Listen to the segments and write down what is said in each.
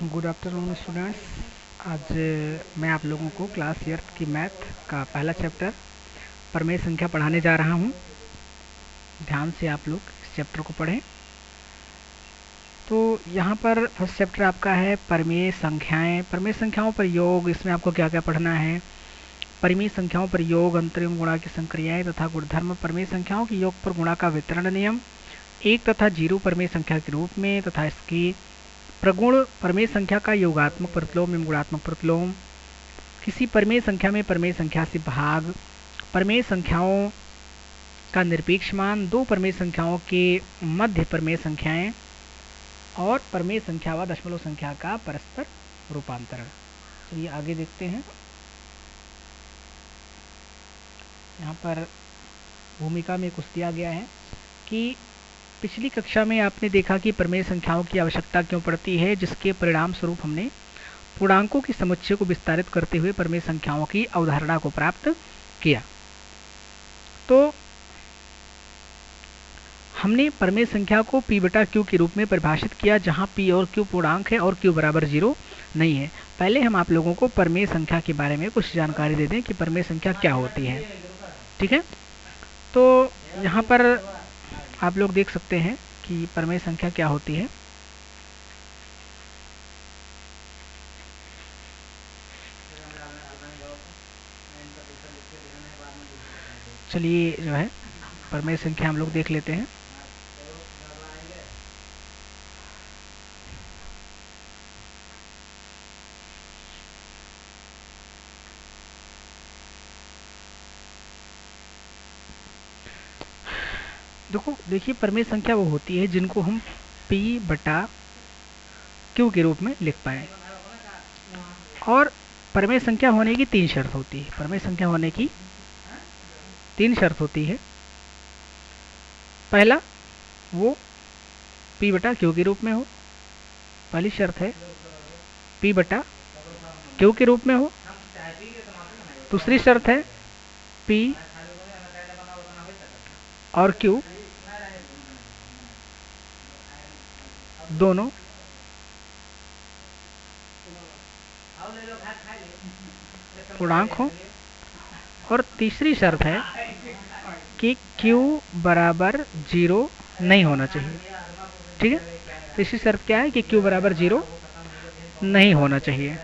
Good afternoon students. आज मैं आप लोगों को क्लास एट्थ की मैथ का पहला चैप्टर प्रमेय संख्या पढ़ाने जा रहा हूं। ध्यान से आप लोग इस चैप्टर को पढ़ें। तो यहाँ पर फर्स्ट चैप्टर आपका है प्रमेय संख्याएं, प्रमेय संख्याओं पर योग। इसमें आपको क्या क्या पढ़ना है? परिमेय संख्याओं पर योग, अंतरिम गुणा की संक्रियाएं तथा गुणधर्म, प्रमेय संख्याओं के योग पर गुणा का वितरण नियम, एक तथा जीरो प्रमेय संख्या के रूप में तथा इसकी प्रगुण, प्रमेय संख्या का योगात्मक प्रतिलोम एवं गुणात्मक प्रतिलोम, किसी प्रमेय संख्या में प्रमेय संख्या से भाग, प्रमेय संख्याओं का निरपेक्ष मान, दो प्रमेय संख्याओं के मध्य प्रमेय संख्याएं और प्रमेय संख्या व दशमलव संख्या का परस्पर रूपांतरण। चलिए आगे देखते हैं। यहाँ पर भूमिका में कुछ दिया गया है कि पिछली कक्षा में आपने देखा कि प्रमेय संख्याओं की आवश्यकता क्यों पड़ती है, जिसके परिणाम स्वरूप हमने पूर्णांकों की समुच्चय को विस्तारित करते हुए प्रमेय संख्याओं की अवधारणा को प्राप्त किया। तो हमने प्रमेय संख्या को p बटा q के रूप में परिभाषित किया, जहां p और q पूर्णांक है और q बराबर 0 नहीं है। पहले हम आप लोगों को प्रमेय संख्या के बारे में कुछ जानकारी दे दें कि प्रमेय संख्या क्या होती है। ठीक है, तो यहाँ पर आप लोग देख सकते हैं कि प्रमेय संख्या क्या होती है। चलिए जो है प्रमेय संख्या हम लोग देख लेते हैं। देखिए प्रमेय संख्या वो होती है जिनको हम p बटा q के रूप में लिख पाए। और प्रमेय संख्या होने की तीन शर्त होती है। प्रमेय संख्या होने की तीन शर्त होती है। पहला, वो p बटा q के रूप में हो, पहली शर्त है p बटा q के रूप में हो। दूसरी शर्त है p और q दोनों पूर्णांक हो। और तीसरी शर्त है कि q बराबर 0 नहीं होना चाहिए। ठीक है, तीसरी शर्त क्या है कि q बराबर 0 नहीं होना चाहिए।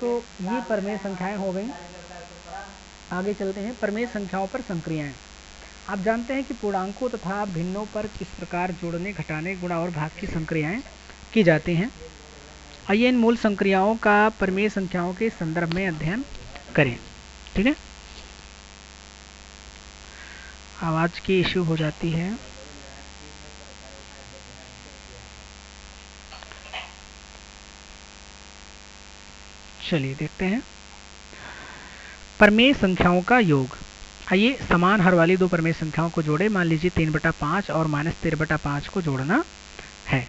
तो ये प्रमेय संख्याएं हो गई। आगे चलते हैं प्रमेय संख्याओं पर संक्रियाएं। आप जानते हैं कि पूर्णांकों तथा भिन्नों पर किस प्रकार जोड़ने, घटाने, गुणा और भाग की संक्रियाएं की जाती हैं। आइए इन मूल संक्रियाओं का प्रमेय संख्याओं के संदर्भ में अध्ययन करें। ठीक है, आवाज की इश्यू हो जाती है। चलिए देखते हैं प्रमेय संख्याओं का योग। आइए समान हर वाली दो प्रमेय संख्याओं को जोड़े। मान लीजिए 3/5 और -13/5 को जोड़ना है,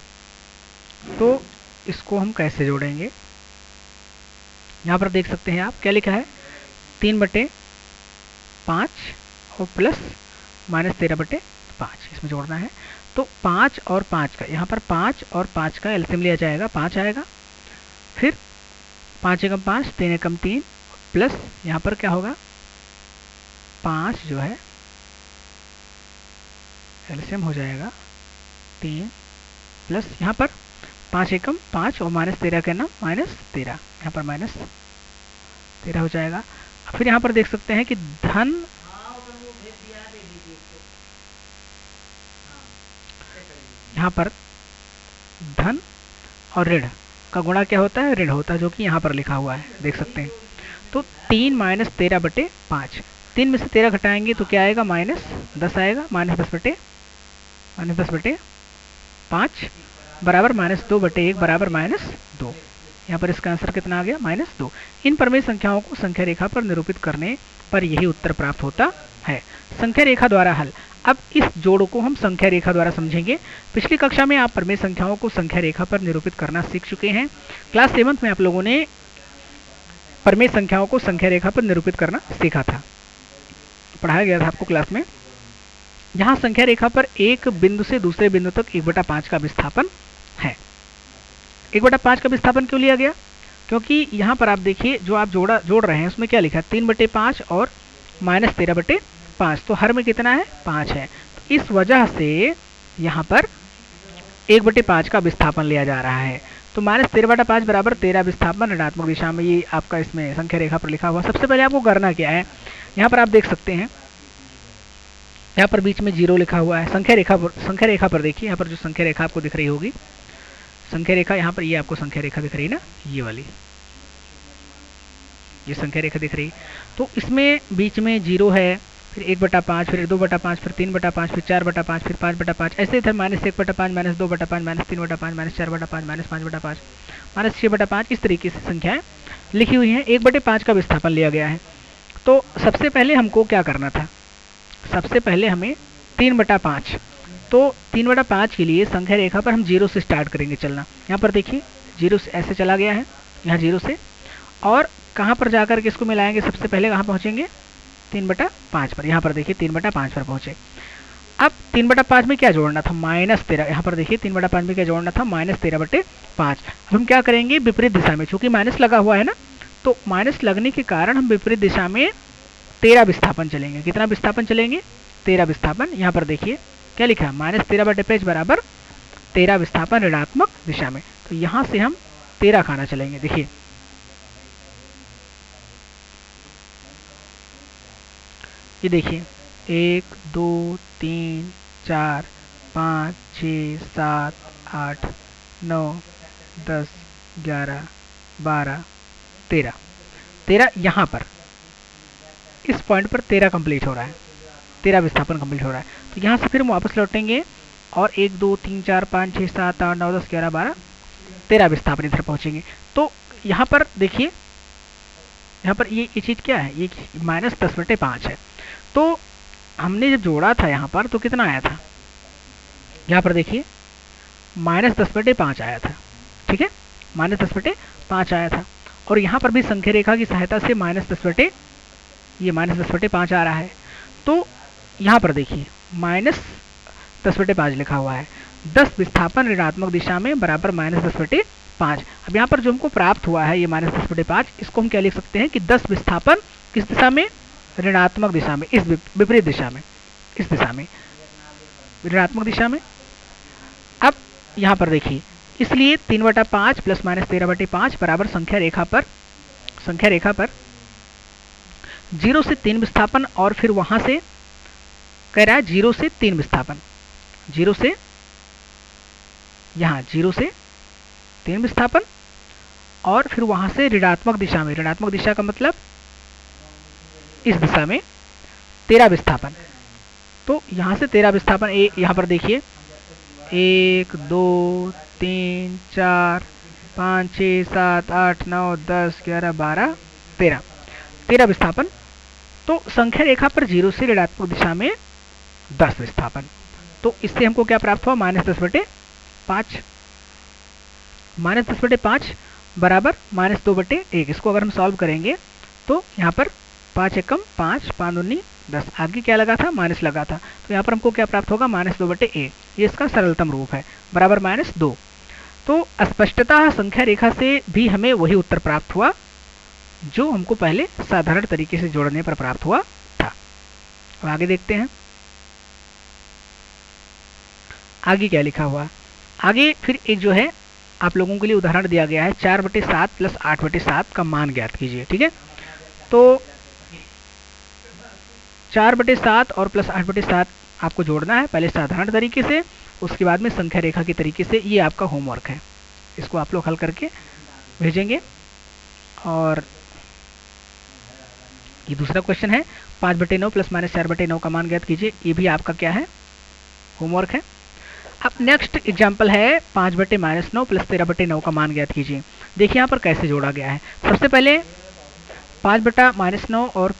तो इसको हम कैसे जोड़ेंगे? यहाँ पर देख सकते हैं आप क्या लिखा है, 3/5 और प्लस -13/5 इसमें जोड़ना है। तो 5 और 5 का, यहाँ पर 5 और 5 का एलसीएम लिया जाएगा, 5 आएगा। फिर 5 एकम 5, 3 एकम 3 प्लस यहाँ पर क्या होगा, 5 जो है एलसीएम हो जाएगा 3 प्लस यहाँ पर 5 एकम 5 और -13 का नाम -13, यहाँ पर -13 हो जाएगा। फिर यहाँ पर देख सकते हैं कि धन यहाँ पर धन और ऋण का गुणा क्या होता है, ऋण होता है, जो कि यहाँ पर लिखा हुआ है, देख सकते हैं। तो 3 - 13/5, 3 में से 13 घटाएंगे तो क्या आएगा, -10 आएगा। -10/5 बराबर -2/1 बराबर -2। यहाँ पर इसका आंसर कितना आ गया, -2। इन प्रमेय संख्याओं को संख्या रेखा पर निरूपित करने पर यही उत्तर प्राप्त होता है। संख्या रेखा द्वारा हल। अब इस जोड़ को हम संख्या रेखा द्वारा समझेंगे। पिछली कक्षा में आप प्रमेय संख्याओं को संख्या रेखा पर निरूपित करना सीख चुके हैं। क्लास 7th में आप लोगों ने प्रमेय संख्याओं को संख्या रेखा पर निरूपित करना सीखा था। पढ़ाया गया था आपको क्लास में, यहाँ संख्या रेखा पर एक बिंदु से दूसरे बिंदु तक 1/5 का विस्थापन है। 1/5 का विस्थापन क्यों लिया गया? क्योंकि यहाँ पर आप देखिए जो आप जोड़ रहे हैं उसमें क्या लिखा है, 3/5 और -13/5, तो हर में कितना है, 5 है। तो इस वजह से यहाँ पर 1/5 का विस्थापन लिया जा रहा है। तो -13/5 बराबर 13 विस्थापन ऋणात्मक दिशा में, ये आपका इसमें संख्या रेखा पर लिखा हुआ। सबसे पहले आपको करना क्या है, यहाँ पर आप देख सकते हैं, यहाँ पर बीच में 0 लिखा हुआ है। संख्या रेखा पर देखिए, यहाँ पर जो संख्या रेखा आपको दिख रही होगी, संख्या रेखा यहाँ पर, ये आपको संख्या रेखा दिख रही है ना, ये वाली, ये संख्या रेखा दिख रही, तो इसमें बीच में 0 है, फिर 1/5, फिर 2/5, फिर 3/5, फिर 4/5, फिर 5/5, ऐसे इधर -1/5, -2/5, -3/5, -4/5, -5/5, -6/5, इस तरीके से संख्याएं लिखी हुई हैं। 1/5 का विस्थापन लिया गया है। तो सबसे पहले हमको क्या करना था, सबसे पहले हमें 3/5, तो 3/5 के लिए संख्या रेखा पर हम 0 से स्टार्ट करेंगे चलना। यहाँ पर देखिए 0 से ऐसे चला गया है, यहाँ 0 से, और कहाँ पर जाकर के इसको मिलाएंगे, सबसे पहले कहाँ पहुँचेंगे, 3/5 पर। यहाँ पर देखिए 3/5 पर पहुँचे। अब 3/5 में क्या जोड़ना था, -13, यहाँ पर देखिए 3/5 में क्या जोड़ना था, -13/5। अब हम क्या करेंगे, विपरीत दिशा में, चूंकि माइनस लगा हुआ है ना, तो माइनस लगने के कारण हम विपरीत दिशा में 13 विस्थापन चलेंगे। कितना विस्थापन चलेंगे, 13 विस्थापन। यहाँ पर देखिए क्या लिखा है, -13/5 बराबर 13 विस्थापन ऋणात्मक दिशा में। तो यहाँ से हम 13 खाना चलेंगे। देखिए ये देखिए 1 2 3 4 5 6 7 8 9 10 11 12 13, 13 यहाँ पर इस पॉइंट पर 13 कंप्लीट हो रहा है, 13 विस्थापन कंप्लीट हो रहा है। तो यहाँ से फिर हम वापस लौटेंगे और 1 2 3 4 5 6 7 8 9 10 11 12 13 विस्थापन इधर पहुँचेंगे। तो यहाँ पर देखिए, यहाँ पर ये चीज़ क्या है, ये -10/5 है। तो हमने जब जोड़ा था यहाँ पर तो कितना आया था, यहाँ पर देखिए -10/5 आया था, ठीक है, -10/5 आया था। और यहाँ पर भी संख्या रेखा की सहायता से -10/5 आ रहा है। तो यहाँ पर देखिए -10/5 लिखा हुआ है, 10 विस्थापन ऋणात्मक दिशा में बराबर -10/5। अब यहाँ पर जो हमको प्राप्त हुआ है ये -10/5, इसको हम क्या लिख सकते हैं कि 10 विस्थापन किस दिशा में, ऋणात्मक दिशा में, इस विपरीत दिशा में, इस दिशा में, ऋणात्मक दिशा में। अब यहाँ पर देखिए, इसलिए 3/5 प्लस -13/5 बराबर संख्या रेखा पर 0 से 3 विस्थापन, और फिर वहां से कह रहा है 0 से 3 विस्थापन, 0 से यहाँ 0 से 3 विस्थापन, और फिर वहां से ऋणात्मक दिशा में, ऋणात्मक दिशा का मतलब इस दिशा में 13 विस्थापन। तो यहाँ से 13 विस्थापन, यहाँ पर देखिए 1 2 3 4 5 6 7 8 9 10 11 12 13 विस्थापन। तो संख्या रेखा पर 0 से ऋणात्मक दिशा में 10 विस्थापन। तो इससे हमको क्या प्राप्त हुआ, -10/5, -10/5 बराबर -2/1। इसको अगर हम सॉल्व करेंगे तो यहाँ पर 5 एकम 5, 5 दूनी 10, आगे क्या लगा था, माइनस लगा था, तो यहाँ पर हमको क्या प्राप्त होगा, -2/1। ये इसका सरलतम रूप है, बराबर -2। तो स्पष्टतः संख्या रेखा से भी हमें वही उत्तर प्राप्त हुआ जो हमको पहले साधारण तरीके से जोड़ने पर प्राप्त हुआ था। अब आगे देखते हैं आगे क्या लिखा हुआ। आगे फिर एक जो है आप लोगों के लिए उदाहरण दिया गया है, 4/7 प्लस 8/7 का मान ज्ञात कीजिए, ठीक है। तो 4/7 और प्लस 8/7 आपको जोड़ना है, पहले साधारण तरीके से, उसके बाद में संख्या रेखा के तरीके से। ये आपका होमवर्क है, इसको आप लोग हल करके भेजेंगे। और ये दूसरा क्वेश्चन है, 5/9 प्लस -4/9 का मान ज्ञात कीजिए। ये भी आपका क्या है, होमवर्क है। अब नेक्स्ट एग्जाम्पल है 5/-9 प्लस 13/9 का मान ज्ञात कीजिए। देखिए यहाँ पर कैसे जोड़ा गया है। सबसे पहले 5/-9 और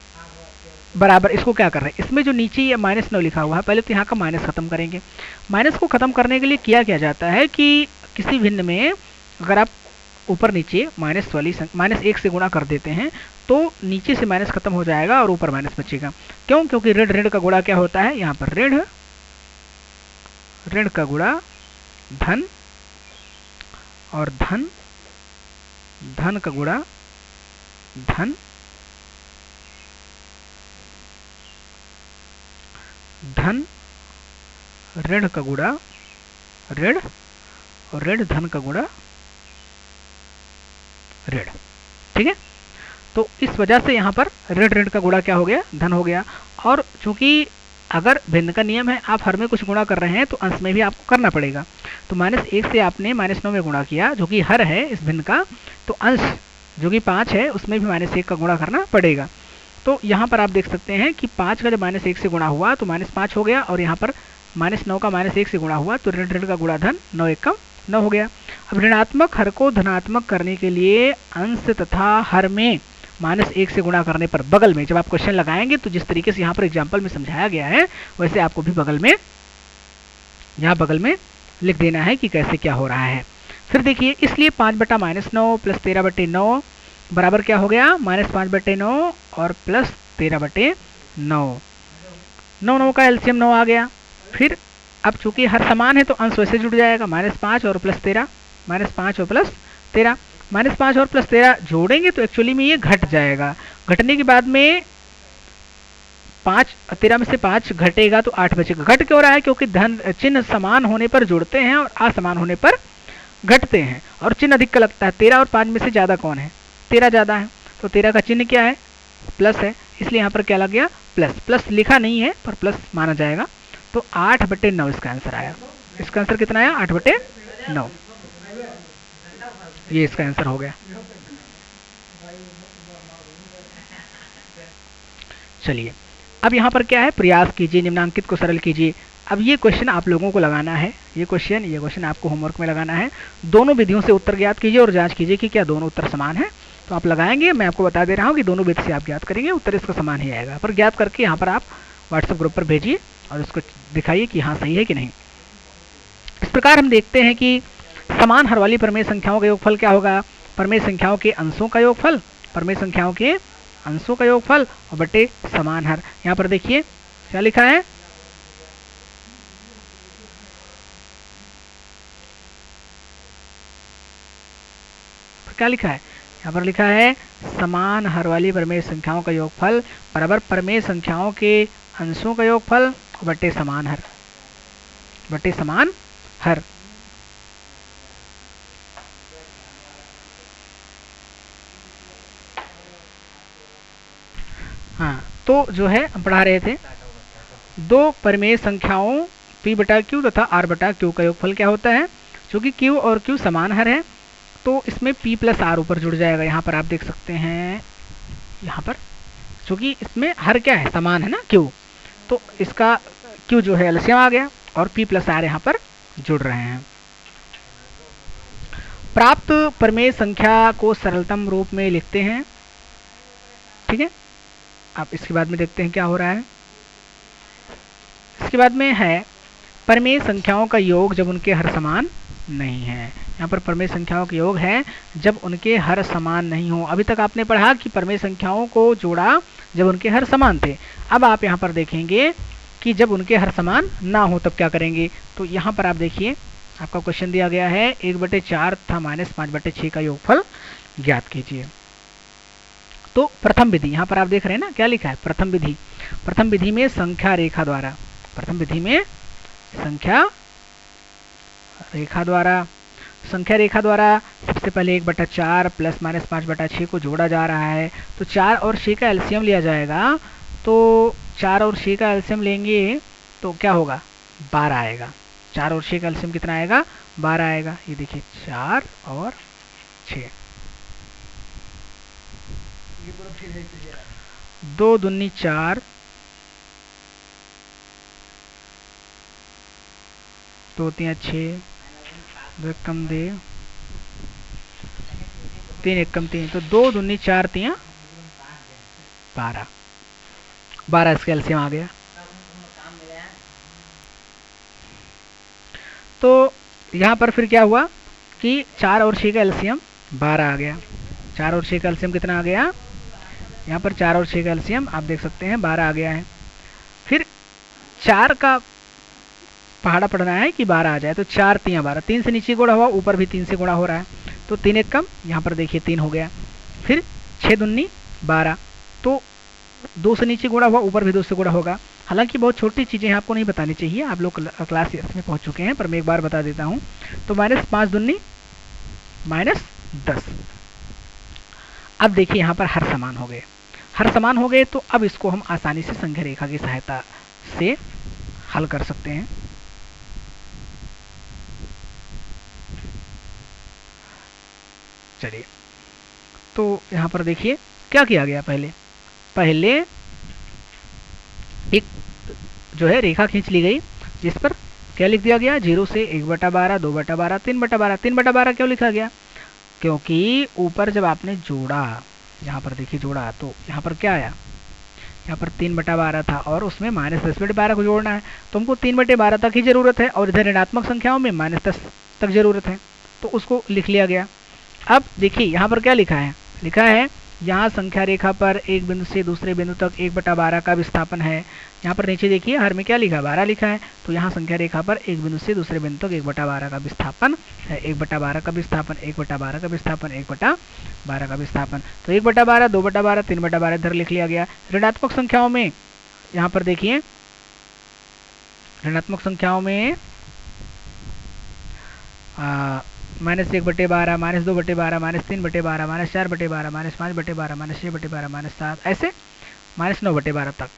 बराबर, इसको क्या कर रहे हैं, इसमें जो नीचे ये -9 लिखा हुआ है, पहले तो यहाँ का माइनस खत्म करेंगे। माइनस को खत्म करने के लिए किया जाता है कि किसी भिन्न में अगर आप ऊपर नीचे माइनस एक से गुणा कर देते हैं तो नीचे से माइनस खत्म हो जाएगा और ऊपर माइनस बचेगा। क्यों? क्योंकि ऋण ऋण का गुणा क्या होता है, यहाँ पर ऋण ऋण का गुणा धन और धन धन का गुणा धन धन ऋण का गुणा ऋण और ऋण धन का गुणा ऋण। ठीक है, तो इस वजह से यहाँ पर ऋण ऋण का गुणा क्या हो गया, धन हो गया। और चूंकि अगर भिन्न का नियम है, आप हर में कुछ गुणा कर रहे हैं तो अंश में भी आपको करना पड़ेगा। तो -1 से आपने -9 में गुणा किया जो कि हर है इस भिन्न का, तो अंश जो कि 5 है उसमें भी -1 का गुणा करना पड़ेगा। तो यहाँ पर आप देख सकते हैं कि 5 का जब -1 से गुणा हुआ तो -5 हो गया, और यहाँ पर -9 का -1 से गुणा हुआ तो ऋण ऋण का गुणा धन, 9 1 का 9 हो गया। अब ऋणात्मक हर को धनात्मक करने के लिए अंश तथा हर में -1 से गुणा करने पर बगल में जब आप क्वेश्चन लगाएंगे तो जिस तरीके से यहाँ पर एग्जाम्पल में समझाया गया है वैसे आपको भी बगल में, यहाँ बगल में लिख देना है कि कैसे क्या हो रहा है। फिर देखिए, इसलिए 5/-9 प्लस 13/9 बराबर क्या हो गया, -5/9 और प्लस 13/9। 9 का एलसीएम 9 आ गया। फिर अब चूंकि हर समान है तो अंश वैसे जुड़ जाएगा, -5 और प्लस 13, -5 और प्लस 13, -5 और प्लस 13 जोड़ेंगे तो एक्चुअली में ये घट जाएगा। घटने के बाद में 13 में से 5 घटेगा तो 8 बचेगा। घट क्यों रहा है? क्योंकि धन चिन्ह समान होने पर जुड़ते हैं और असमान होने पर घटते हैं, और चिन्ह अधिक का लगता है। 13 और 5 में से ज़्यादा कौन है? 13 ज़्यादा है, तो 13 का चिन्ह क्या है? प्लस है, इसलिए यहाँ पर क्या लग गया, प्लस। प्लस लिखा नहीं है पर प्लस माना जाएगा। तो 8/9 इसका आंसर आया। इसका आंसर कितना आया? 8/9। ये इसका आंसर हो गया। चलिए, अब यहाँ पर क्या है, प्रयास कीजिए, निम्नांकित को सरल कीजिए। अब ये क्वेश्चन आप लोगों को लगाना है, ये क्वेश्चन आपको होमवर्क में लगाना है। दोनों विधियों से उत्तर ज्ञात कीजिए और जांच कीजिए कि क्या दोनों उत्तर समान है। तो आप लगाएंगे, मैं आपको बता दे रहा हूँ कि दोनों विधि से आप ज्ञात करेंगे, उत्तर इसका समान ही आएगा। पर ज्ञात करके यहाँ पर आप व्हाट्सएप ग्रुप पर भेजिए और इसको दिखाइए कि हाँ सही है कि नहीं। इस प्रकार हम देखते हैं कि समान हर वाली परमेय संख्याओं का योगफल क्या होगा, परमेय संख्याओं के अंशों का योगफल, परमेय संख्याओं के अंशों का योगफल और बटे समान हर। यहाँ पर देखिए क्या लिखा है, क्या लिखा है, यहाँ पर लिखा है समान हर वाली परमेय संख्याओं का योगफल बराबर परमेय संख्याओं के अंशों का योगफल बटे समान हर, बटे समान हर। हाँ, तो जो है हम पढ़ा रहे थे, दो परमेय संख्याओं p/q तथा r/q का योगफल क्या होता है। चूंकि q और q समान हर है तो इसमें p + r ऊपर जुड़ जाएगा। यहाँ पर आप देख सकते हैं, यहाँ पर चूंकि इसमें हर क्या है, समान है ना q, तो इसका q जो है एलसीएम आ गया और p + r यहाँ पर जुड़ रहे हैं। प्राप्त परमेय संख्या को सरलतम रूप में लिखते हैं। ठीक है, अब इसके बाद में देखते हैं क्या हो रहा है। इसके बाद में है परमेय संख्याओं का योग जब उनके हर समान नहीं है। यहाँ पर परमेय संख्याओं का योग है जब उनके हर समान नहीं हो। अभी तक आपने पढ़ा कि परमेय संख्याओं को जोड़ा जब उनके हर समान थे। अब आप यहाँ पर देखेंगे कि जब उनके हर समान ना हो तब क्या करेंगे। तो यहाँ पर आप देखिए, आपका क्वेश्चन दिया गया है 1/4 तथा -5/6 का योगफल ज्ञात कीजिए। तो प्रथम विधि, यहाँ पर आप देख रहे हैं ना क्या लिखा है, प्रथम विधि। प्रथम विधि में संख्या रेखा द्वारा, प्रथम विधि में संख्या रेखा द्वारा सबसे पहले 1/4 प्लस -5/6 को जोड़ा जा रहा है। तो 4 और 6 का एलसीएम लिया जाएगा। तो 4 और 6 का एलसीएम लेंगे तो क्या होगा, 12 आएगा। 4 और 6 का एलसीएम कितना आएगा, 12 आएगा। ये देखिए 4 और 6, 2 दूनी 4, 2 3 6, 2 एकम 2, 3 एकम 3, तो 2 दूनी 4 3 12, 12 इसका एलसीएम आ गया। तो यहाँ पर फिर क्या हुआ कि 4 और 6 का एलसीएम 12 आ गया। 4 और 6 का एलसीएम कितना आ गया? यहाँ पर 4 और 6 का एलसीएम आप देख सकते हैं 12 आ गया है। फिर 4 का पहाड़ा पढ़ना है कि 12 आ जाए, तो 4 3 12, 3 से नीचे गुणा हुआ, ऊपर भी 3 से गुणा हो रहा है, तो 3 एक कम, यहाँ पर देखिए 3 हो गया। फिर 6 दूनी 12, तो 2 से नीचे गुणा हुआ, ऊपर भी 2 से गुणा होगा। हालांकि बहुत छोटी चीज़ें हैं, आपको नहीं बतानी चाहिए, आप लोग क्लास में पहुंच चुके हैं, पर मैं एक बार बता देता हूँ। तो -5 दूनी -10। अब देखिए यहाँ पर हर समान हो गए, हर समान हो गए, तो अब इसको हम आसानी से संख्या रेखा की सहायता से हल कर सकते हैं। चलिए, तो यहाँ पर देखिए क्या किया गया। पहले एक जो है रेखा खींच ली गई, जिस पर क्या लिख दिया गया? 0 से 1/12, 2/12, 3/12। 3/12 क्यों लिखा गया? क्योंकि ऊपर जब आपने जोड़ा, यहाँ पर देखिए जोड़ा, तो यहाँ पर क्या आया? यहाँ पर 3/12 था और उसमें -10/12 को जोड़ना है, तो हमको 3/12 तक ही जरूरत है, और इधर ऋणात्मक संख्याओं में -10 तक जरूरत है, तो उसको लिख लिया गया। अब देखिए यहाँ पर क्या लिखा है? लिखा है यहाँ संख्या रेखा पर एक बिंदु से दूसरे बिंदु तक 1/12 का विस्थापन है। यहाँ पर नीचे देखिए हर में क्या लिखा है? 12 लिखा है, तो यहाँ संख्या रेखा पर एक बिंदु से दूसरे बिंदु तक 1/12 का विस्थापन है। 1/12 का विस्थापन, 1/12 का विस्थापन, 1/12 का विस्थापन, तो 1/12, 2/12, 3/12 इधर लिख लिया गया। ऋणात्मक संख्याओं में यहाँ पर देखिए, ऋणात्मक संख्याओं में -1/12, -2/12, -3/12, -4/12, -5/12, -6/12, -7, ऐसे -9/12 तक।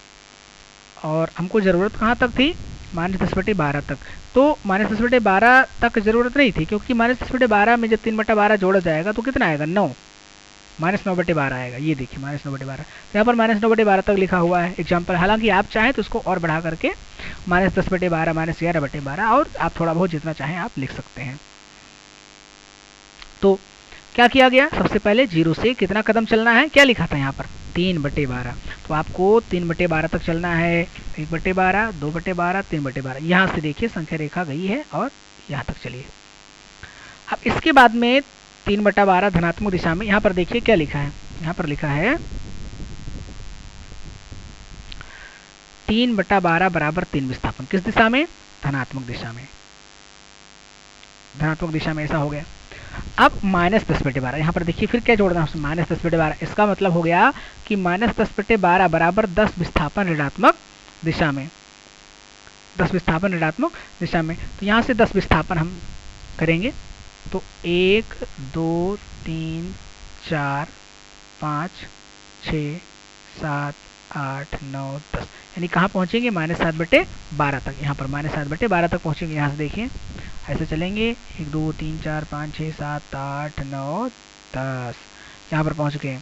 और हमको ज़रूरत कहाँ तक थी? -10/12 तक। तो -10/12 तक ज़रूरत नहीं थी, क्योंकि -10/12 में जब 3/12 जोड़ा जाएगा तो कितना आएगा? 9, -9/12 आएगा। ये देखिए -9/12, तो यहाँ पर -9/12 तक लिखा हुआ है एग्जाम्पल। हालांकि आप चाहें तो इसको और बढ़ा करके -10/12, -11/12, और आप थोड़ा बहुत जितना चाहें आप लिख सकते हैं। तो क्या किया गया? सबसे पहले 0 से कितना कदम चलना है? क्या लिखा था यहाँ पर? 3/12, तो आपको 3/12 तक चलना है। 1/12, 2/12, 3/12, यहाँ से देखिए संख्या रेखा गई है और यहाँ तक चलिए। अब इसके बाद में 3/12 धनात्मक दिशा में, यहाँ पर देखिए क्या लिखा है? यहाँ पर लिखा है 3/12 बराबर 3 विस्थापन। किस दिशा में? धनात्मक दिशा में। धनात्मक दिशा में ऐसा हो गया। अब -10/12, यहाँ पर देखिए फिर क्या जोड़ना है उसमें? -10/12, इसका मतलब हो गया कि -10/12 बराबर 10 विस्थापन ऋणात्मक दिशा में। 10 विस्थापन ऋणात्मक दिशा में, तो यहाँ से 10 विस्थापन हम करेंगे, तो 1 2 3 4 5 6 7 8 9 10, यानी कहाँ पहुँचेंगे? -7/12 तक। यहाँ पर -7/12 तक पहुँचेंगे। यहाँ से देखिए ऐसे चलेंगे, 1 2 3 4 5 6 7 8 9 10, यहाँ पर पहुँच गए।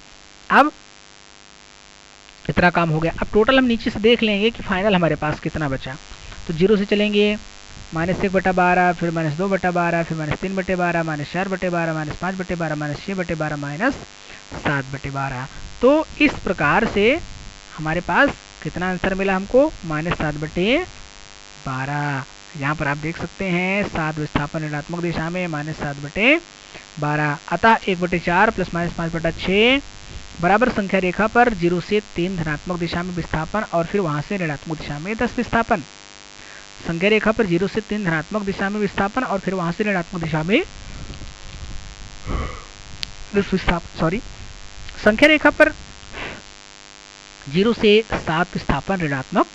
अब इतना काम हो गया। अब टोटल हम नीचे से देख लेंगे कि फाइनल हमारे पास कितना बचा। तो 0 से चलेंगे, -1/12, फिर -2/12, फिर -3/12, -4/12, -5/12, -6/12, -7/12। तो इस प्रकार से हमारे पास कितना आंसर मिला हमको? -7/12। यहाँ पर आप देख सकते हैं 7 विस्थापन ऋणात्मक दिशा में, -7/12। अतः 1/4 प्लस -5/6 बराबर संख्या रेखा पर 0 से 3 धनात्मक दिशा में विस्थापन, और फिर वहां से ऋणात्मक दिशा में 10 विस्थापन। संख्या रेखा पर 0 से 3 धनात्मक दिशा में विस्थापन, और फिर वहां से ऋणात्मक दिशा में 10 विस्थापन। सॉरी, संख्या रेखा पर 0 से 7 विस्थापन ऋणात्मक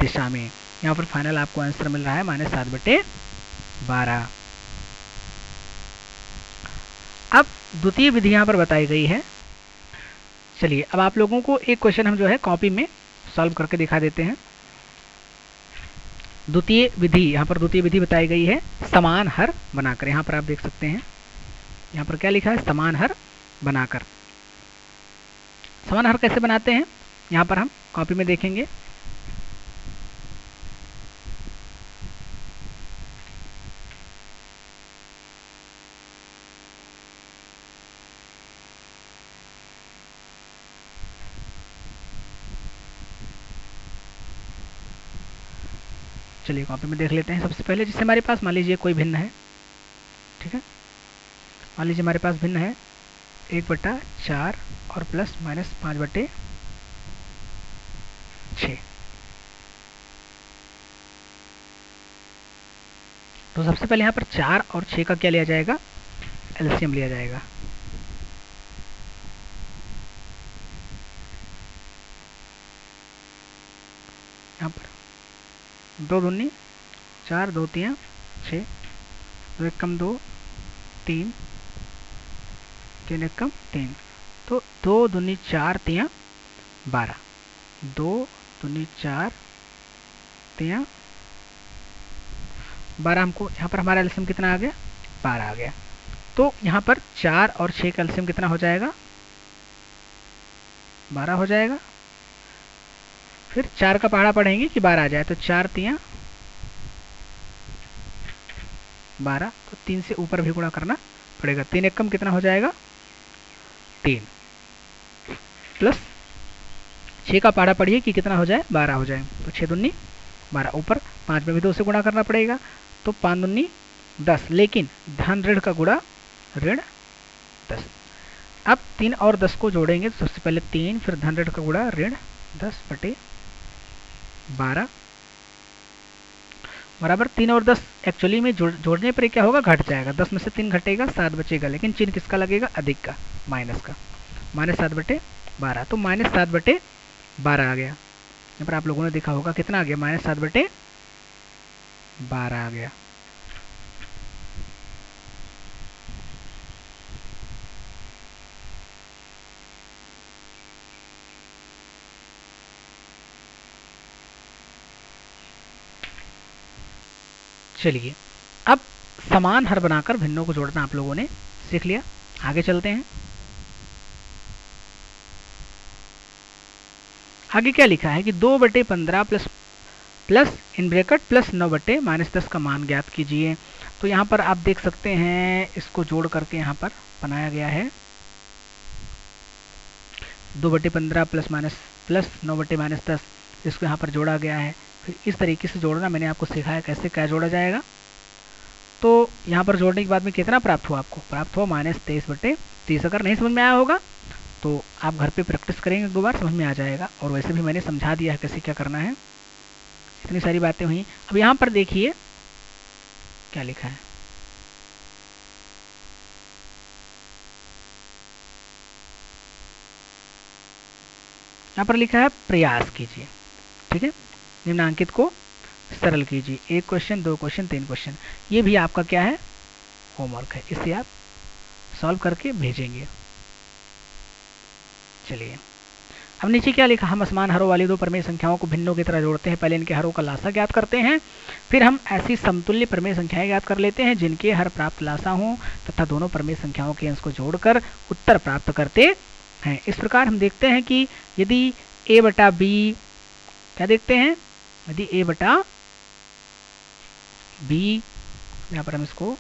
दिशा में। यहाँ पर फाइनल आपको आंसर मिल रहा है -7/12। अब द्वितीय विधि यहाँ पर बताई गई है। चलिए, अब आप लोगों को एक क्वेश्चन हम जो है कॉपी में सॉल्व करके दिखा देते हैं। द्वितीय विधि, यहाँ पर द्वितीय विधि बताई गई है समान हर बनाकर। यहाँ पर आप देख सकते हैं, यहाँ पर क्या लिखा है? समान हर बनाकर। समान हर कैसे बनाते हैं यहाँ पर हम कॉपी में देखेंगे। चलिए कॉपी में देख लेते हैं। सबसे पहले जिससे हमारे पास मान लीजिए कोई भिन्न है, ठीक है, मान लीजिए हमारे पास भिन्न है, 1/4 और प्लस माइनस 5/6। तो सबसे पहले यहाँ पर 4 और 6 का क्या लिया जाएगा, एलसीएम लिया जाएगा। यहाँ पर 2 दूनी 4, 2 तियां 6, 2 एक कम 2, 3, 3 एक कम 3, तो 2 दूनी 4 तियां 12, 2 दूनी 4 तियां 12। हमको यहाँ पर हमारा एलसीएम कितना आ गया, 12 आ गया। तो यहाँ पर 4 और 6 का एलसीएम कितना हो जाएगा, 12 हो जाएगा। फिर 4 का पहाड़ा पढ़ेंगे कि 12 आ जाए, तो 4 तियां 12, तो 3 से ऊपर भी गुणा करना पड़ेगा। 3 एक कम कितना हो जाएगा, 3, प्लस 6 का पहाड़ा पढ़िए कि कितना हो जाए, 12 हो जाए, तो 6 दूनी 12, ऊपर 5 में भी 2 से गुणा करना पड़ेगा, तो 5 दूनी 10, लेकिन धन ऋण का गुणा ऋण 10। अब 3 और 10 को जोड़ेंगे, तो सबसे पहले 3, फिर धन ऋण का गुणा ऋण 10/12 बराबर 3 और 10। एक्चुअली में जोड़ने पर क्या होगा, घट जाएगा, 10 में से 3 घटेगा, 7 बचेगा, लेकिन चिन्ह किसका लगेगा, अधिक का, माइनस का, -7/12, तो -7/12 आ गया। यहाँ पर आप लोगों ने देखा होगा कितना आ गया, -7/12 आ गया। चलिए, अब समान हर बनाकर भिन्नों को जोड़ना आप लोगों ने सीख लिया। आगे चलते हैं। आगे क्या लिखा है कि 2/15 प्लस इन ब्रैकेट प्लस 9/-10 का मान ज्ञात कीजिए। तो यहाँ पर आप देख सकते हैं, इसको जोड़ करके यहाँ पर बनाया गया है, 2/15 प्लस 9/-10, इसको यहाँ पर जोड़ा गया है। फिर इस तरीके से जोड़ना मैंने आपको सिखाया, कैसे क्या जोड़ा जाएगा। तो यहाँ पर जोड़ने के बाद में कितना प्राप्त हुआ, आपको प्राप्त हुआ -23/30। अगर नहीं समझ में आया होगा तो आप घर पे प्रैक्टिस करेंगे, 2 बार समझ में आ जाएगा। और वैसे भी मैंने समझा दिया है कैसे क्या करना है, इतनी सारी बातें हुई। अब यहाँ पर देखिए क्या लिखा है, यहाँ पर लिखा है प्रयास कीजिए, ठीक है, निम्नांकित को सरल कीजिए। 1 क्वेश्चन, 2 क्वेश्चन, 3 क्वेश्चन, ये भी आपका क्या है, होमवर्क है, इसे आप सॉल्व करके भेजेंगे। चलिए, अब नीचे क्या लिखा, हम असमान हरों वाली 2 परमेय संख्याओं को भिन्नों की तरह जोड़ते हैं। पहले इनके हरों का लासा ज्ञात करते हैं, फिर हम ऐसी समतुल्य परमेय संख्याएं ज्ञात कर लेते हैं जिनके हर प्राप्त लासा हों तथा दोनों परमेय संख्याओं के अंश को जोड़कर उत्तर प्राप्त करते हैं। इस प्रकार हम देखते हैं कि यदि a/b, क्या देखते हैं, यदि a/b, यहाँ पर हम इसको,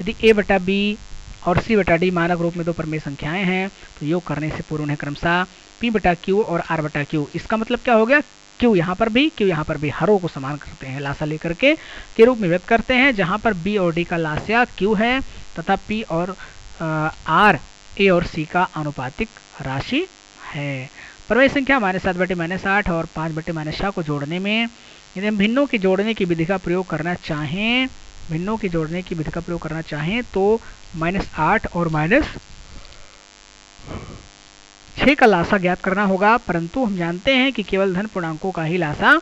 यदि a/b और c/d मानक रूप में 2 परमेय संख्याएं हैं, तो योग करने से पूर्व उन्हें क्रमशः p/q और r/q, इसका मतलब क्या हो गया, q यहाँ पर भी, q यहाँ पर भी, हरों को समान करते हैं, लासा लेकर के रूप में व्यक्त करते हैं, जहाँ पर b और d का लासा q है तथा p और r, a और c का अनुपातिक राशि है। परमेय संख्या -7/-8 और 5/-6 को जोड़ने में यदि हम भिन्नों के जोड़ने की विधि का प्रयोग करना चाहें, भिन्नों के जोड़ने की विधि का प्रयोग करना चाहें तो -8 और -6 का लासा ज्ञात करना होगा। परंतु हम जानते हैं कि केवल धन पूर्णांकों का ही लासा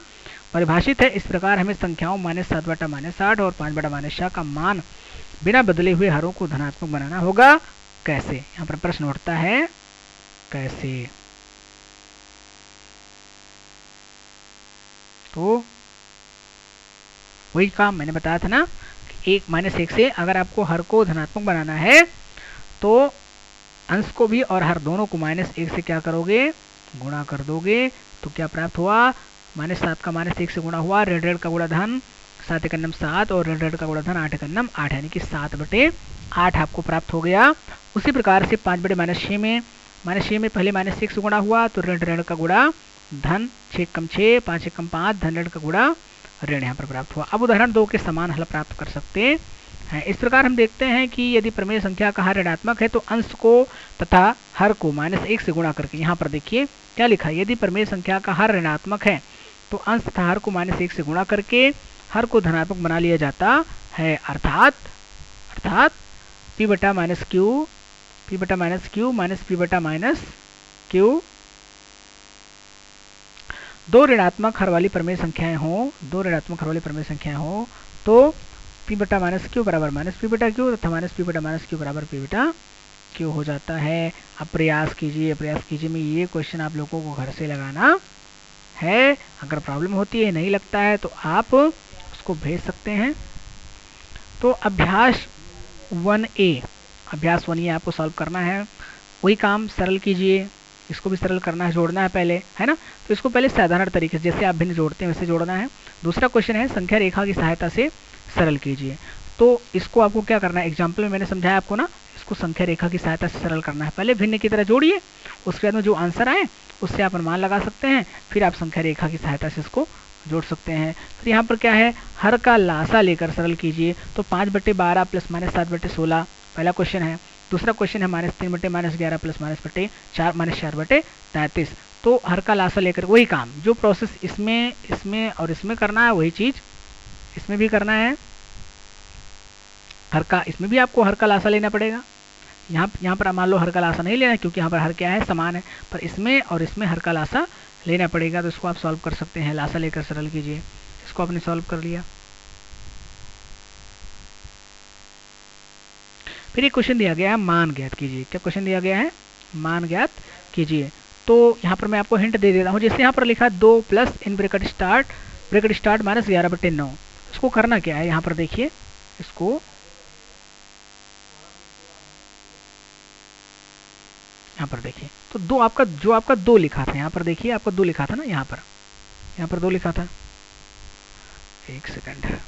परिभाषित है। इस प्रकार हमें संख्याओं -7/-8 और 5/-6 का मान बिना बदले हुए हरों को धनात्मक बनाना होगा। कैसे, यहाँ पर प्रश्न उठता है, कैसे। तो वही काम मैंने बताया था ना, 1 से अगर आपको हर को धनात्मक बनाना है तो अंश को भी और हर दोनों को -1 से क्या करोगे, गुणा कर दोगे। तो क्या प्राप्त हुआ, -7 का -1 से गुणा हुआ, ऋण का गुणा धन 7 एकन्नम 7 और ऋण का गुणा धन 8 एकन्नम 8, यानी कि 7/8 आपको प्राप्त हो गया। उसी प्रकार से 5/-6 में पहले -1 से गुणा हुआ, तो ऋण का गुणा धन 6 एकम 6, 5 एकम 5, धन ऋण का गुणा ऋण यहाँ पर प्राप्त हुआ। अब उदाहरण 2 के समान हल प्राप्त कर सकते हैं। इस प्रकार हम देखते हैं कि यदि प्रमेय संख्या का हर ऋणात्मक है तो अंश को तथा हर को -1 से गुणा करके, यहाँ पर देखिए क्या लिखा है, यदि प्रमेय संख्या का हर ऋणात्मक है तो अंश तथा हर को -1 से गुणा करके हर को धनात्मक बना लिया जाता है। अर्थात p बटा माइनस क्यू माइनस p बटा माइनस क्यू दो ऋणात्मक हर वाली प्रमेय संख्याएं हो तो p बटा माइनस क्यू बराबर -p बटा क्यू तथा -p बटा माइनस क्यू बराबर p बटा क्यू हो जाता है। अब प्रयास कीजिए में ये क्वेश्चन आप लोगों को घर से लगाना है। अगर प्रॉब्लम होती है, नहीं लगता है, तो आप उसको भेज सकते हैं। तो अभ्यास 1A आपको सॉल्व करना है। वही काम सरल कीजिए, इसको भी सरल करना है, जोड़ना है पहले, है ना। तो इसको पहले साधारण तरीके से जैसे आप भिन्न जोड़ते हैं वैसे जोड़ना है। दूसरा क्वेश्चन है संख्या रेखा की सहायता से सरल कीजिए। तो इसको आपको क्या करना है, एग्जाम्पल में मैंने समझाया आपको ना, इसको संख्या रेखा की सहायता से सरल करना है। पहले भिन्न की तरह जोड़िए, उसके बाद में जो आंसर आए उससे आप अनुमान लगा सकते हैं, फिर आप संख्या रेखा की सहायता से इसको जोड़ सकते हैं। तो यहाँ पर क्या है, हर का लासा लेकर सरल कीजिए। तो 5/12 प्लस -7/16 पहला क्वेश्चन है। दूसरा क्वेश्चन है -3/-11 प्लस -4/33। तो हर का लासा लेकर वही काम, जो प्रोसेस इसमें और इसमें करना है वही चीज इसमें भी करना है। इसमें भी आपको हर का लासा लेना पड़ेगा। यहाँ पर मान लो हर का लासा नहीं लेना क्योंकि यहाँ पर हर क्या है, समान है, पर इसमें और इसमें हर का लासा लेना पड़ेगा। तो इसको आप सॉल्व कर सकते हैं, लासा लेकर सरल कीजिए। इसको आपने सॉल्व कर लिया। फिर एक क्वेश्चन दिया गया है, मान ज्ञात कीजिए। क्या क्वेश्चन दिया गया है, मान ज्ञात कीजिए। तो यहाँ पर मैं आपको हिंट दे देता हूँ। जैसे यहाँ पर लिखा 2 प्लस इन ब्रैकेट स्टार्ट -11/9। इसको करना क्या है, यहाँ पर देखिए, इसको यहाँ पर देखिए, तो जो आपका 2 लिखा था, यहाँ पर देखिए आपका 2 लिखा था ना, यहाँ पर 2 लिखा था। एक सेकंड,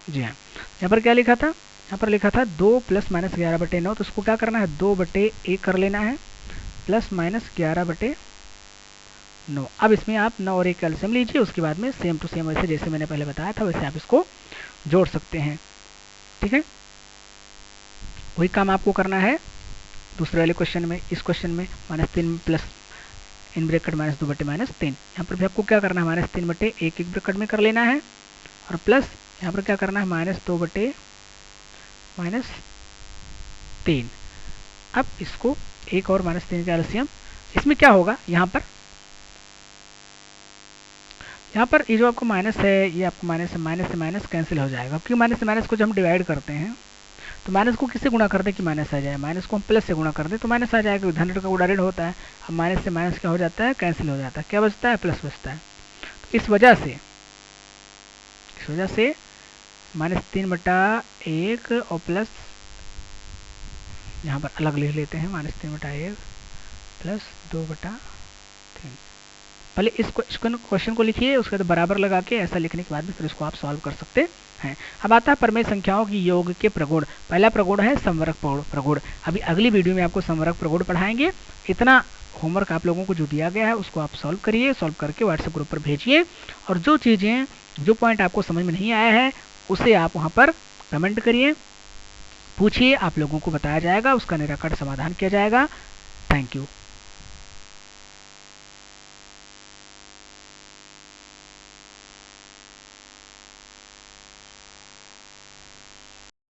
जी हाँ, यहाँ पर क्या लिखा था, यहाँ पर लिखा था 2 प्लस -11/9। तो उसको क्या करना है, 2/1 कर लेना है प्लस -11/9। अब इसमें आप 9 और 1 का एलसीएम लीजिए, उसके बाद में सेम टू सेम वैसे जैसे मैंने पहले बताया था वैसे आप इसको जोड़ सकते हैं। ठीक है, वही काम आपको करना है दूसरे वाले क्वेश्चन में। इस क्वेश्चन में -3 प्लस इन ब्रैकेट -2/-3। यहाँ पर भी आपको क्या करना है, -3/1 एक ब्रैकेट में कर लेना है, और प्लस यहाँ पर क्या करना है, -2/-3। अब इसको 1 और -3 का एलसीएम, इसमें क्या होगा, यहाँ पर ये जो आपको माइनस है, ये आपको माइनस से माइनस कैंसिल हो जाएगा, क्योंकि माइनस से माइनस को जब हम डिवाइड करते हैं तो माइनस को किससे गुणा कर दे कि माइनस आ जाए, माइनस को हम प्लस से गुणा कर दे तो माइनस आ जाएगा। धन का गुणा ऋण होता है। अब माइनस से माइनस क्या हो जाता है, कैंसिल हो जाता है, क्या बचता है, प्लस बचता है। तो इस वजह से -3/1 और प्लस, यहाँ पर अलग लिख लेते हैं, -3/1 प्लस 2/3। पहले इस क्वेश्चन को लिखिए, उसके बाद बराबर लगा के ऐसा लिखने के बाद में फिर इसको आप सॉल्व कर सकते हैं। अब आता है प्रमेय संख्याओं की योग के प्रगुण। पहला प्रगुण है संवरक प्रगुण। अभी अगली वीडियो में आपको संवरक प्रगुण पढ़ाएंगे। इतना होमवर्क आप लोगों को जो दिया गया है उसको आप सॉल्व करिए, सॉल्व करके व्हाट्सएप ग्रुप पर भेजिए, और जो चीज़ें जो पॉइंट आपको समझ में नहीं आया है उसे आप वहाँ पर कमेंट करिए, पूछिए, आप लोगों को बताया जाएगा, उसका निराकरण समाधान किया जाएगा। Thank you.